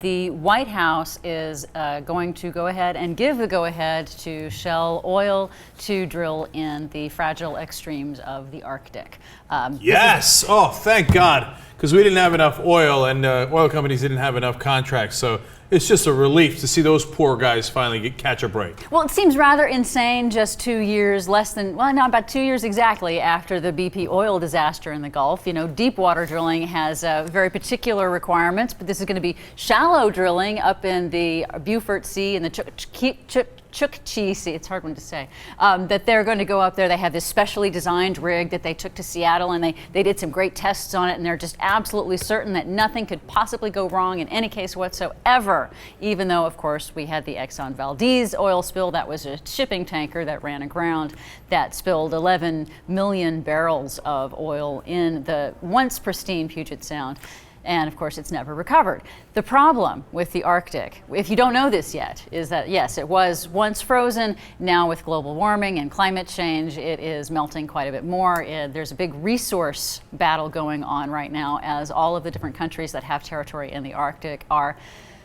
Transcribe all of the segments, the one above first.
The White House is going to go ahead and give the go-ahead to Shell Oil to drill in the fragile extremes of the Arctic. Yes! Oh, thank God. Because we didn't have enough oil and oil companies didn't have enough contracts. So it's just a relief to see those poor guys finally catch a break. Well, it seems rather insane just 2 years, not about 2 years exactly after the BP oil disaster in the Gulf. You know, deep water drilling has very particular requirements, but this is going to be shallow drilling up in the Beaufort Sea and the Chukchi Sea, it's a hard one to say, that they're going to go up there. They have this specially designed rig that they took to Seattle, and they did some great tests on it, and they're just absolutely certain that nothing could possibly go wrong in any case whatsoever, even though, of course, we had the Exxon Valdez oil spill. That was a shipping tanker that ran aground that spilled 11 million barrels of oil in the once pristine Puget Sound. And of course, it's never recovered. The problem with the Arctic, if you don't know this yet, is that yes, it was once frozen. Now with global warming and climate change, it is melting quite a bit more. There's a big resource battle going on right now as all of the different countries that have territory in the Arctic are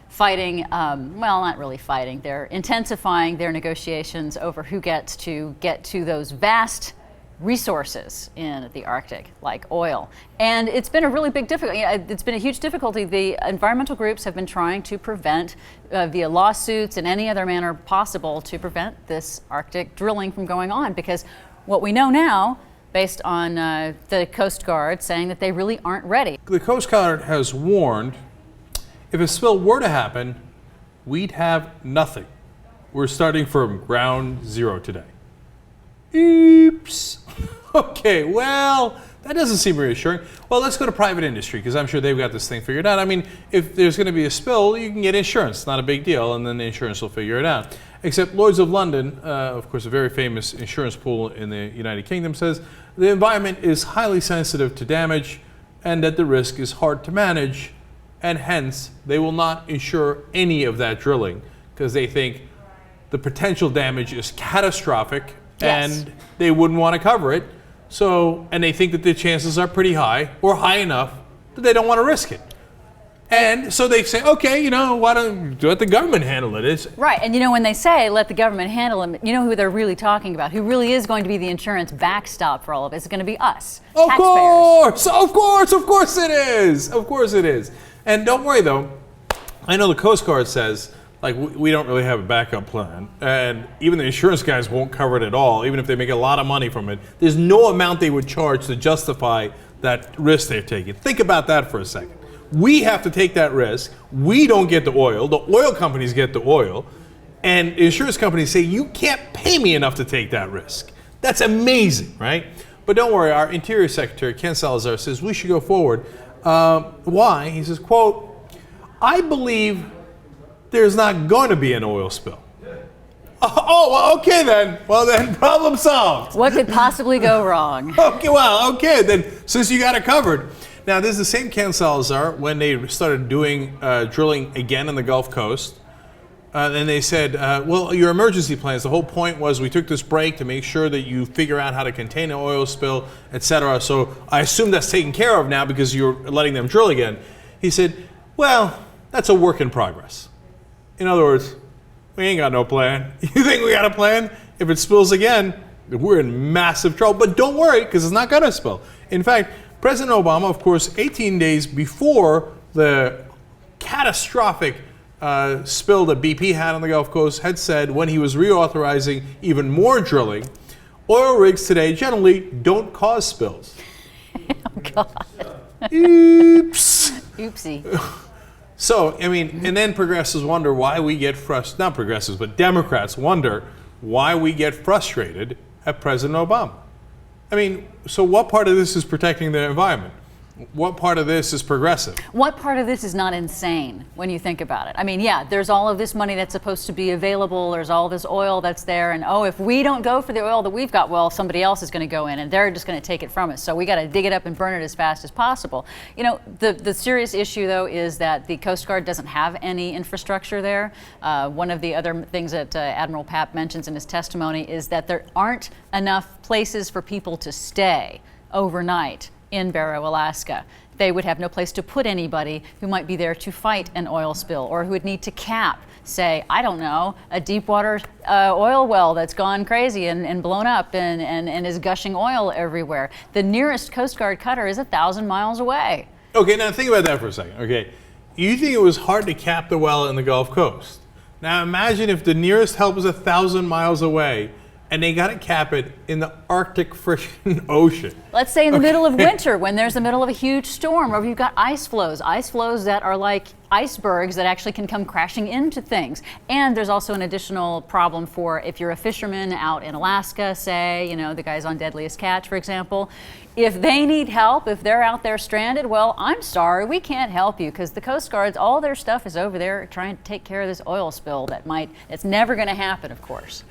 fighting, well, not really fighting, they're intensifying their negotiations over who gets to get to those vast resources in the Arctic, like oil. And it's been a really big difficulty. It's been a huge difficulty. The environmental groups have been trying to prevent, via lawsuits and any other manner possible, to prevent this Arctic drilling from going on. Because what we know now, based on the Coast Guard saying that they really aren't ready. The Coast Guard has warned if a spill were to happen, we'd have nothing. We're starting from ground zero today. Oops. Okay, well, that doesn't seem reassuring. Well, let's go to private industry, because I'm sure they've got this thing figured out. I mean, if there's going to be a spill, you can get insurance. It's not a big deal, and then the insurance will figure it out. Except Lloyd's of London, of course, a very famous insurance pool in the United Kingdom, says the environment is highly sensitive to damage and that the risk is hard to manage, and hence they will not insure any of that drilling because they think the potential damage is catastrophic. Yes. And they wouldn't want to cover it. So, and they think that the chances are pretty high or high enough that they don't want to risk it. And so they say, okay, you know, why don't let the government handle it? It's right. And you know, when they say let the government handle it, you know who they're really talking about, who really is going to be the insurance backstop for all of it. It's going to be us, taxpayers. Of course it is. Of course it is. And don't worry though, I know the Coast Guard says, like, we don't really have a backup plan, and even the insurance guys won't cover it at all, even if they make a lot of money from it. There's no amount they would charge to justify that risk they're taking. Think about that for a second. We have to take that risk. We don't get the oil companies get the oil, and insurance companies say, you can't pay me enough to take that risk. That's amazing, right? But don't worry, our Interior Secretary, Ken Salazar, says we should go forward. Why? He says, quote, I believe there's not going to be an oil spill. Oh, well, okay then. Well then, problem solved. What could possibly go wrong? Okay then, since you got it covered. Now, this is the same Ken Salazar when they started doing drilling again on the Gulf Coast. And they said, well, your emergency plans, the whole point was we took this break to make sure that you figure out how to contain an oil spill, etc. So I assume that's taken care of now because you're letting them drill again. He said, well, that's a work in progress. In other words, we ain't got no plan. You think we got a plan? If it spills again, we're in massive trouble. But don't worry, because it's not going to spill. In fact, President Obama, of course, 18 days before the catastrophic spill that BP had on the Gulf Coast, had said when he was reauthorizing even more drilling, oil rigs today generally don't cause spills. Oh, God. Oops. Oopsie. So, I mean, and then progressives wonder why we get frustrated, not progressives, but Democrats wonder why we get frustrated at President Obama. I mean, so what part of this is protecting the environment? What part of this is progressive? What part of this is not insane when you think about it? I mean, yeah, there's all of this money that's supposed to be available. There's all this oil that's there. And, oh, if we don't go for the oil that we've got, well, somebody else is going to go in and they're just going to take it from us. So we got to dig it up and burn it as fast as possible. You know, the serious issue, though, is that the Coast Guard doesn't have any infrastructure there. One of the other things that Admiral Papp mentions in his testimony is that there aren't enough places for people to stay overnight in Barrow, Alaska. they would have no place to put anybody who might be there to fight an oil spill or who would need to cap, say, I don't know, a deep water oil well that's gone crazy and blown up and is gushing oil everywhere. The nearest Coast Guard cutter is 1,000 miles away. Okay, now think about that for a second. Okay, you think it was hard to cap the well in the Gulf Coast. Now imagine if the nearest help was 1,000 miles away and they got to cap it in the Arctic freaking ocean. Let's say in the middle of winter when there's the middle of a huge storm, or you've got ice flows that are like icebergs that actually can come crashing into things. And there's also an additional problem for if you're a fisherman out in Alaska, say, you know, the guys on Deadliest Catch, for example. If they need help, if they're out there stranded, well, I'm sorry, we can't help you because the Coast Guards, all their stuff is over there trying to take care of this oil spill it's never going to happen, of course.